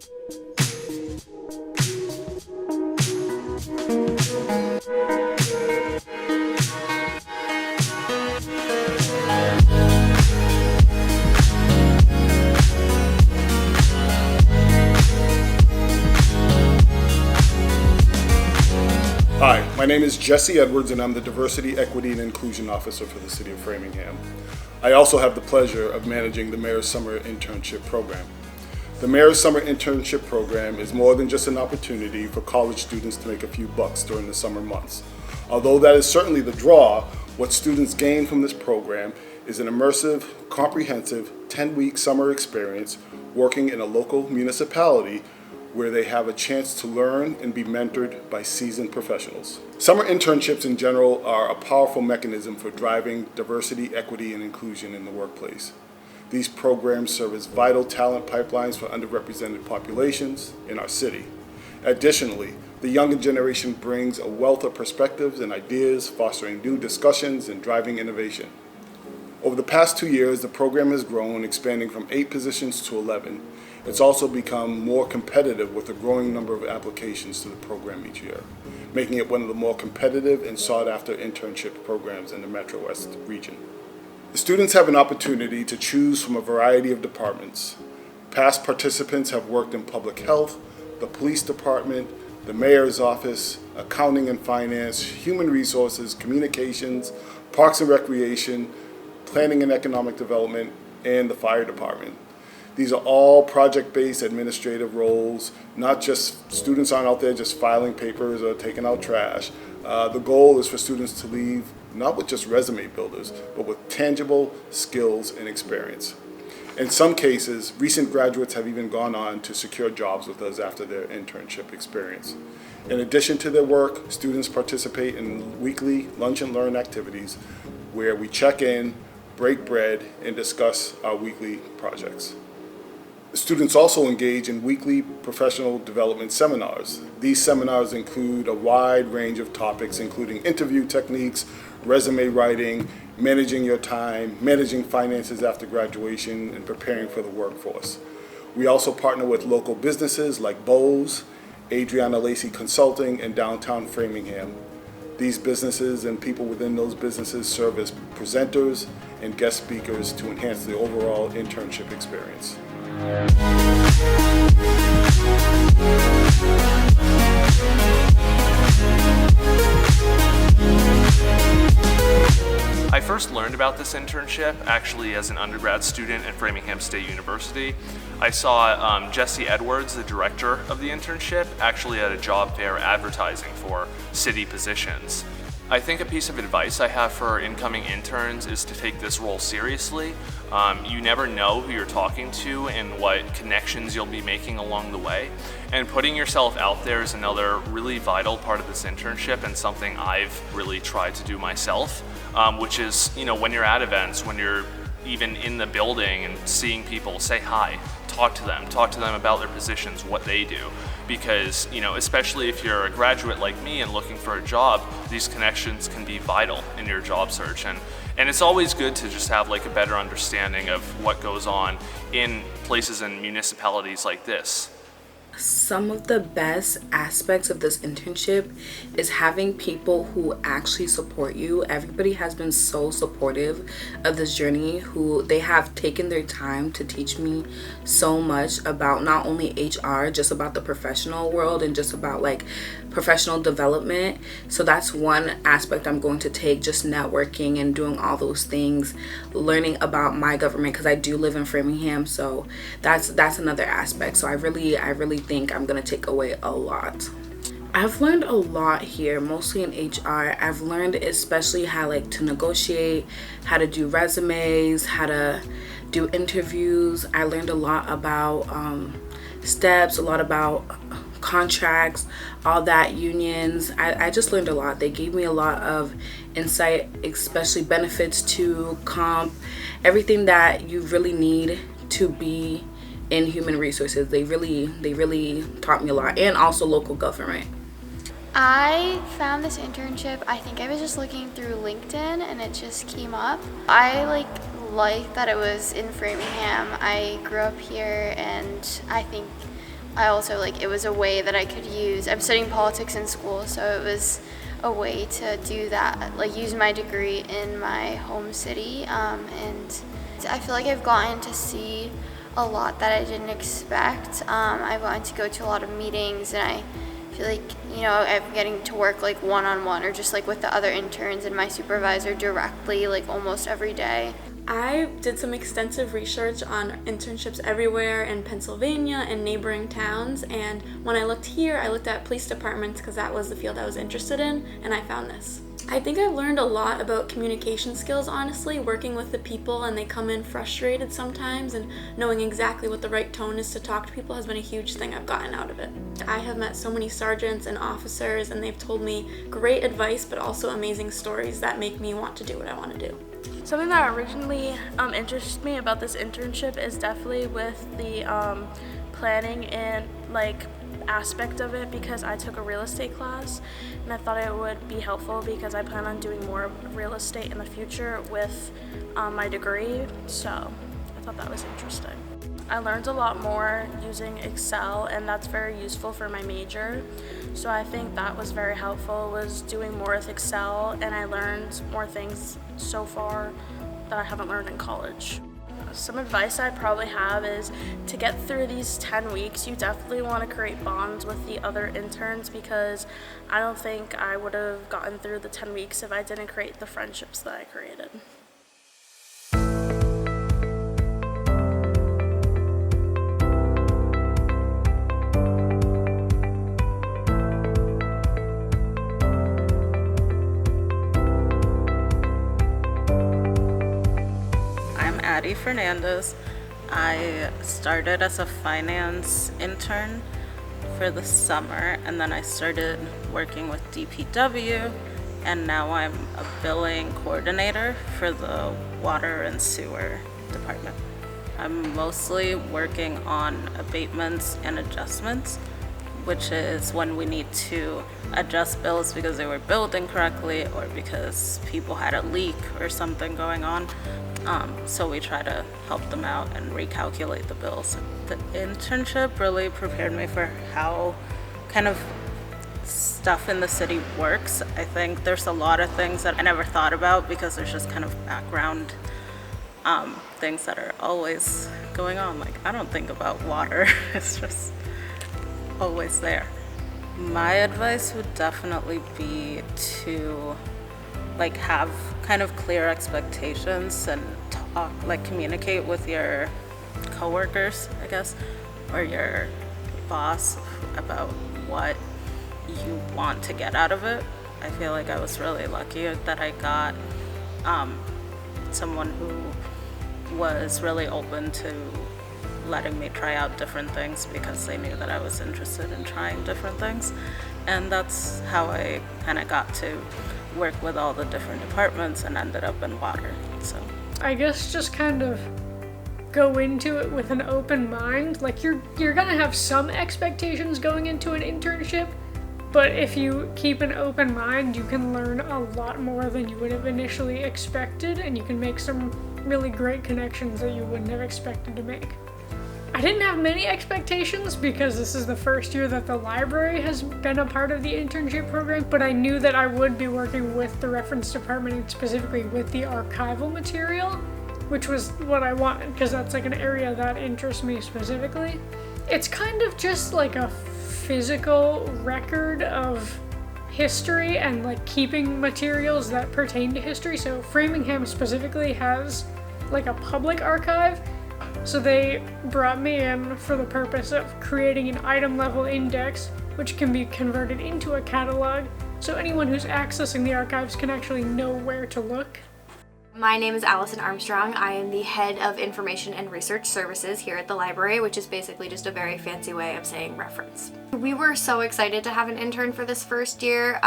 Hi, my name is Jesse Edwards and I'm the Diversity, Equity, and Inclusion Officer for the City of Framingham. I also have the pleasure of managing the Mayor's Summer Internship Program. The Mayor's Summer Internship Program is more than just an opportunity for college students to make a few bucks during the summer months. Although that is certainly the draw, what students gain from this program is an immersive, comprehensive 10-week summer experience working in a local municipality where they have a chance to learn and be mentored by seasoned professionals. Summer internships in general are a powerful mechanism for driving diversity, equity, and inclusion in the workplace. These programs serve as vital talent pipelines for underrepresented populations in our city. Additionally, the younger generation brings a wealth of perspectives and ideas, fostering new discussions and driving innovation. Over the past 2 years, the program has grown, expanding from 8 positions to 11. It's also become more competitive with a growing number of applications to the program each year, making it one of the more competitive and sought-after internship programs in the Metro West region. The students have an opportunity to choose from a variety of departments. Past participants have worked in public health, the police department, the mayor's office, accounting and finance, human resources, communications, parks and recreation, planning and economic development, and the fire department. These are all project-based administrative roles, not just students aren't out there just filing papers or taking out trash. The goal is for students to leave not with just resume builders, but with tangible skills and experience. In some cases, recent graduates have even gone on to secure jobs with us after their internship experience. In addition to their work, students participate in weekly lunch and learn activities where we check in, break bread, and discuss our weekly projects. Students also engage in weekly professional development seminars. These seminars include a wide range of topics, including interview techniques, resume writing, managing your time, managing finances after graduation, and preparing for the workforce. We also partner with local businesses like Bose, Adriana Lacey Consulting, and Downtown Framingham. These businesses and people within those businesses serve as presenters and guest speakers to enhance the overall internship experience. I first learned about this internship actually as an undergrad student at Framingham State University. I saw Jesse Edwards, the director of the internship, actually at a job fair advertising for city positions. I think a piece of advice I have for incoming interns is to take this role seriously. You never know who you're talking to and what connections you'll be making along the way. And putting yourself out there is another really vital part of this internship and something I've really tried to do myself, which is, when you're at events, when you're even in the building and seeing people, say hi, talk to them about their positions, what they do. Because, especially if you're a graduate like me and looking for a job, these connections can be vital in your job search. And it's always good to just have a better understanding of what goes on in places and municipalities like this. Some of the best aspects of this internship is having people who actually support you. Everybody has been so supportive of this journey, who they have taken their time to teach me so much about not only HR, just about the professional world and just about professional development. So that's one aspect I'm going to take, just networking and doing all those things, learning about my government, because I do live in Framingham, so that's another aspect. So I really think I'm gonna take away a lot. I've learned a lot here, mostly in HR. I've learned especially how to negotiate, how to do resumes, how to do interviews. I learned a lot about steps, a lot about contracts, all that, unions. I just learned a lot. They gave me a lot of insight, especially benefits to comp, everything that you really need to be in human resources. They really taught me a lot, and also local government. I found this internship, I think I was just looking through LinkedIn and it just came up. I like that it was in Framingham. I grew up here and I think I also, like, it was a way that I could use, I'm studying politics in school, so it was a way to do that, like use my degree in my home city, and I feel like I've gotten to see a lot that I didn't expect. I've gotten to go to a lot of meetings, and I feel like, you know, I'm getting to work like one-on-one or just like with the other interns and my supervisor directly, like almost every day. I did some extensive research on internships everywhere in Pennsylvania and neighboring towns, and when I looked here, I looked at police departments because that was the field I was interested in, and I found this. I think I've learned a lot about communication skills, honestly, working with the people, and they come in frustrated sometimes, and knowing exactly what the right tone is to talk to people has been a huge thing I've gotten out of it. I have met so many sergeants and officers, and they've told me great advice, but also amazing stories that make me want to do what I want to do. Something that originally interested me about this internship is definitely with the planning and like aspect of it, because I took a real estate class and I thought it would be helpful because I plan on doing more real estate in the future with my degree, so I thought that was interesting. I learned a lot more using Excel, and that's very useful for my major. So I think that was very helpful, was doing more with Excel, and I learned more things so far that I haven't learned in college. Some advice I probably have is to get through these 10 weeks, you definitely want to create bonds with the other interns, because I don't think I would have gotten through the 10 weeks if I didn't create the friendships that I created. Fernandez. I started as a finance intern for the summer, and then I started working with DPW, and now I'm a billing coordinator for the water and sewer department. I'm mostly working on abatements and adjustments, which is when we need to adjust bills because they were billed incorrectly or because people had a leak or something going on. So we try to help them out and recalculate the bills. The internship really prepared me for how kind of stuff in the city works. I think there's a lot of things that I never thought about because there's just kind of background things that are always going on. Like, I don't think about water. It's just always there. My advice would definitely be to like have kind of clear expectations and talk, like communicate with your coworkers, I guess, or your boss about what you want to get out of it. I feel like I was really lucky that I got someone who was really open to letting me try out different things because they knew that I was interested in trying different things. And that's how I kind of got to work with all the different departments and ended up in water. So I guess just kind of go into it with an open mind. Like you're gonna have some expectations going into an internship, but if you keep an open mind, you can learn a lot more than you would have initially expected, and you can make some really great connections that you wouldn't have expected to make. I didn't have many expectations because this is the first year that the library has been a part of the internship program, but I knew that I would be working with the reference department and specifically with the archival material, which was what I wanted because that's like an area that interests me specifically. It's kind of just like a physical record of history and like keeping materials that pertain to history. So Framingham specifically has like a public archive. So they brought me in for the purpose of creating an item level index, which can be converted into a catalog, so anyone who's accessing the archives can actually know where to look. My name is Allison Armstrong. I am the head of information and research services here at the library, which is basically just a very fancy way of saying reference. We were so excited to have an intern for this first year.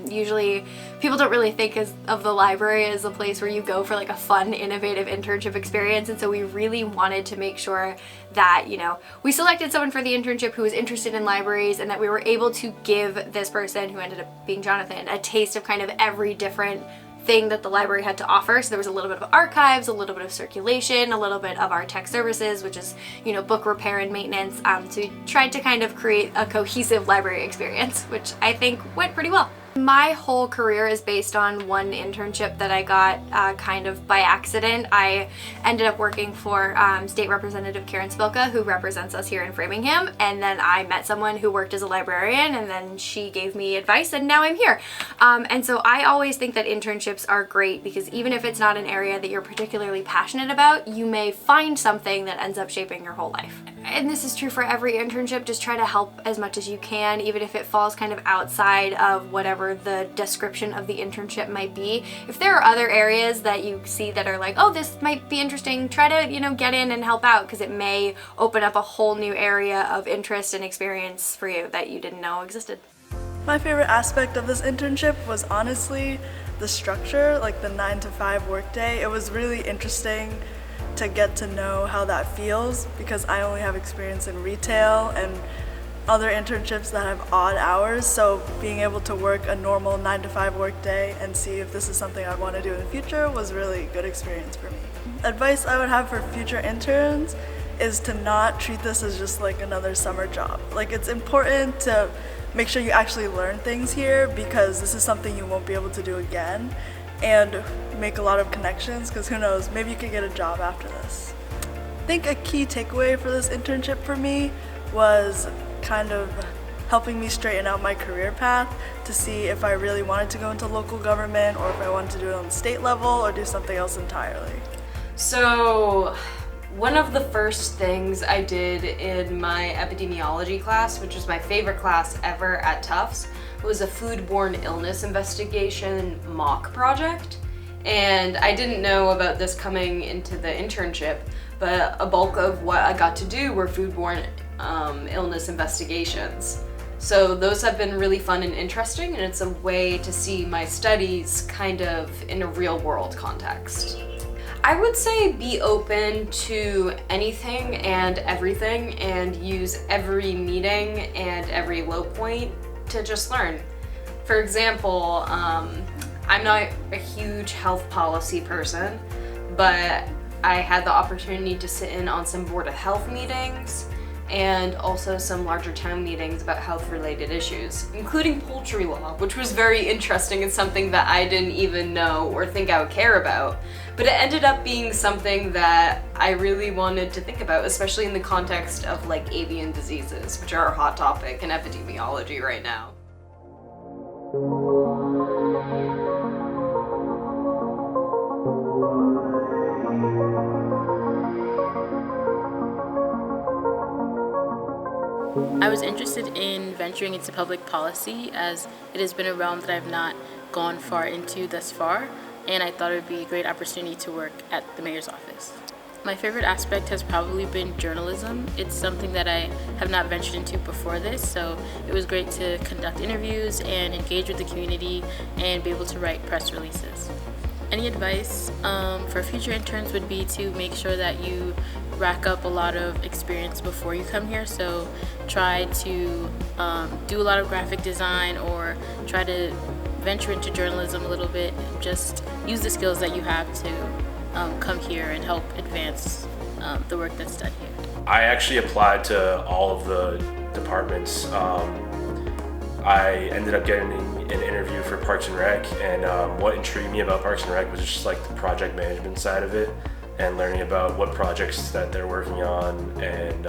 Usually people don't really think of the library as a place where you go for like a fun, innovative internship experience, and so we really wanted to make sure that, you know, we selected someone for the internship who was interested in libraries and that we were able to give this person, who ended up being Jonathan, a taste of kind of every different thing that the library had to offer. So there was a little bit of archives, a little bit of circulation, a little bit of our tech services, which is, book repair and maintenance. So we tried to kind of create a cohesive library experience, which I think went pretty well. My whole career is based on one internship that I got kind of by accident. I ended up working for State Representative Karen Spilka, who represents us here in Framingham, and then I met someone who worked as a librarian, and then she gave me advice, and now I'm here. And so I always think that internships are great because even if it's not an area that you're particularly passionate about, you may find something that ends up shaping your whole life. And this is true for every internship. Just try to help as much as you can, even if it falls kind of outside of whatever the description of the internship might be. If there are other areas that you see that are like, oh, this might be interesting, try to, get in and help out, because it may open up a whole new area of interest and experience for you that you didn't know existed. My favorite aspect of this internship was honestly the structure, like the 9-to-5 workday. It was really interesting to get to know how that feels because I only have experience in retail and other internships that have odd hours, so being able to work a normal 9-to-5 workday and see if this is something I want to do in the future was a really good experience for me. Advice I would have for future interns is to not treat this as just like another summer job. Like, it's important to make sure you actually learn things here because this is something you won't be able to do again, and make a lot of connections because who knows, maybe you could get a job after this. I think a key takeaway for this internship for me was kind of helping me straighten out my career path to see if I really wanted to go into local government or if I wanted to do it on the state level or do something else entirely. So one of the first things I did in my epidemiology class, which was my favorite class ever at Tufts, was a foodborne illness investigation mock project. And I didn't know about this coming into the internship, but a bulk of what I got to do were foodborne illness investigations. So those have been really fun and interesting, and it's a way to see my studies kind of in a real world context. I would say be open to anything and everything and use every meeting and every low point to just learn. For example, I'm not a huge health policy person, but I had the opportunity to sit in on some Board of Health meetings and also some larger town meetings about health-related issues, including poultry law, which was very interesting and something that I didn't even know or think I would care about. But it ended up being something that I really wanted to think about, especially in the context of like avian diseases, which are a hot topic in epidemiology right now. I was interested in venturing into public policy as it has been a realm that I've not gone far into thus far, and I thought it would be a great opportunity to work at the mayor's office. My favorite aspect has probably been journalism. It's something that I have not ventured into before this, so it was great to conduct interviews and engage with the community and be able to write press releases. Any advice for future interns would be to make sure that you rack up a lot of experience before you come here, so try to do a lot of graphic design or try to venture into journalism a little bit. Just use the skills that you have to come here and help advance the work that's done here. I actually applied to all of the departments. I ended up getting an interview for Parks and Rec, and what intrigued me about Parks and Rec was just like the project management side of it and learning about what projects that they're working on and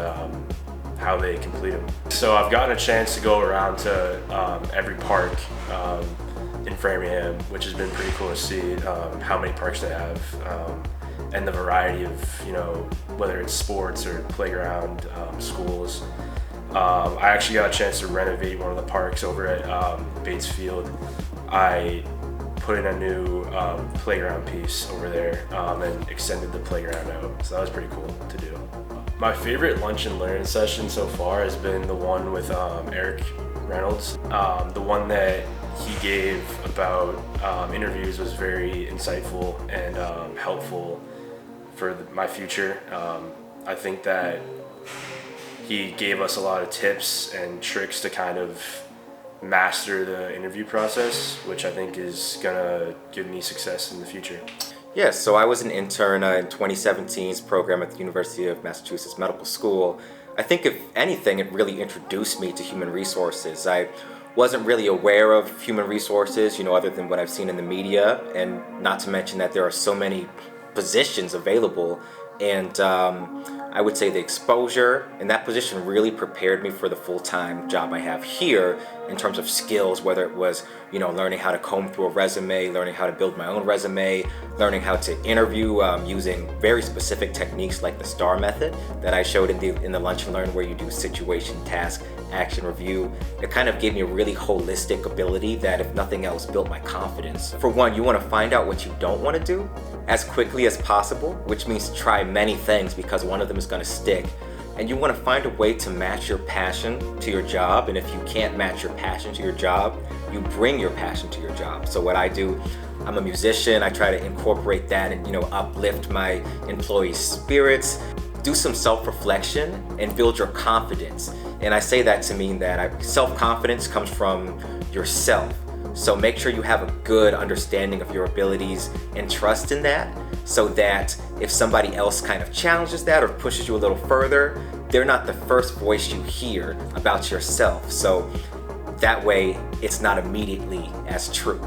how they complete them. So I've gotten a chance to go around to every park in Framingham, which has been pretty cool to see how many parks they have and the variety of, whether it's sports or playground, schools. I actually got a chance to renovate one of the parks over at Bates Field. I put in a new playground piece over there and extended the playground out, so that was pretty cool to do. My favorite lunch and learn session so far has been the one with Eric Reynolds. The one that he gave about interviews was very insightful and helpful for my future. I think that he gave us a lot of tips and tricks to kind of master the interview process, which I think is gonna give me success in the future. Yes, so I was an intern in 2017's program at the University of Massachusetts Medical School. I think if anything, it really introduced me to human resources. I wasn't really aware of human resources, other than what I've seen in the media, and not to mention that there are so many positions available. And I would say the exposure in that position really prepared me for the full-time job I have here in terms of skills, whether it was, learning how to comb through a resume, learning how to build my own resume, learning how to interview using very specific techniques like the STAR method that I showed in the Lunch and Learn, where you do situation, task, action, review. It kind of gave me a really holistic ability that, if nothing else, built my confidence. For one, you want to find out what you don't want to do as quickly as possible, which means try many things because one of them is going to stick. And you want to find a way to match your passion to your job. And if you can't match your passion to your job, you bring your passion to your job. So what I do, I'm a musician. I try to incorporate that and, uplift my employees' spirits. Do some self-reflection and build your confidence. And I say that to mean that self-confidence comes from yourself. So make sure you have a good understanding of your abilities and trust in that, so that if somebody else kind of challenges that or pushes you a little further, they're not the first voice you hear about yourself. So that way it's not immediately as truth.